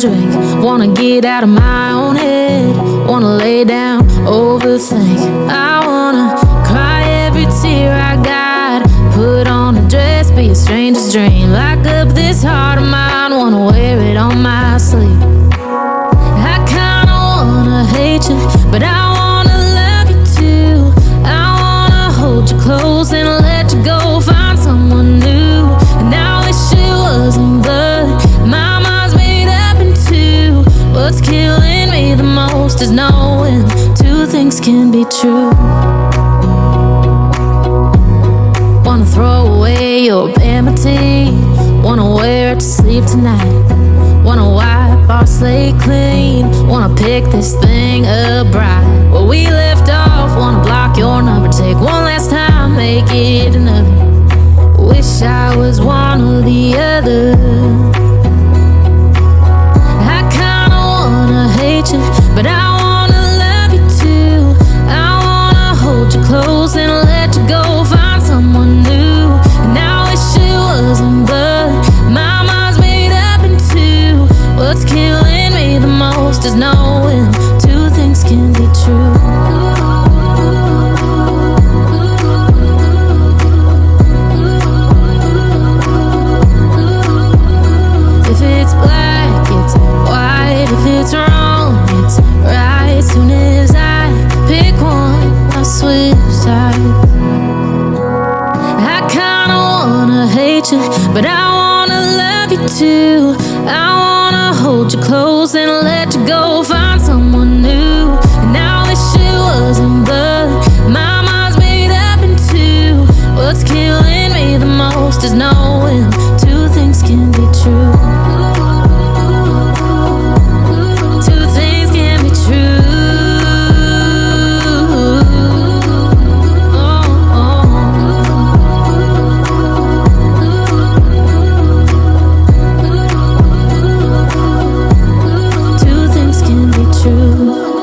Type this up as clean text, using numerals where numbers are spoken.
drink. Wanna get out of my own head. Wanna lay down, overthink. I wanna cry every tear I got. Put on a dress, be a stranger's dream. Lock up this heart of mine, wanna wear it on my sleeve. I kinda wanna hate you, but I wanna love you too. I wanna hold you close and let you go. Find someone new, and I wish it wasn't, but my mind's made up in two. What's killing me the most is knowing two things can be true. Wanna throw away your vanity. Wanna wear it to sleep tonight. Wanna wipe our slate clean. Wanna pick this thing up right where we left off. Wanna block your number, take one last time, make it another. Wish I was one or the other. I kinda wanna hate you, but I wanna love you too. I wanna hold you close and let you go. Find someone new, and I wish it wasn't, but my mind's made up in two. What's killing me the most is knowing two things can be true. If it's black, it's white. If it's wrong, it's right. Soon as I pick one, I switch sides. I kinda wanna hate you, but I wanna love you too. I wanna hold you close and let you go. Find someone new, and I wish it wasn't, but my mind's made up in two. What's killing me the most is knowing two things can be true. Two things can be true. Two things can be true.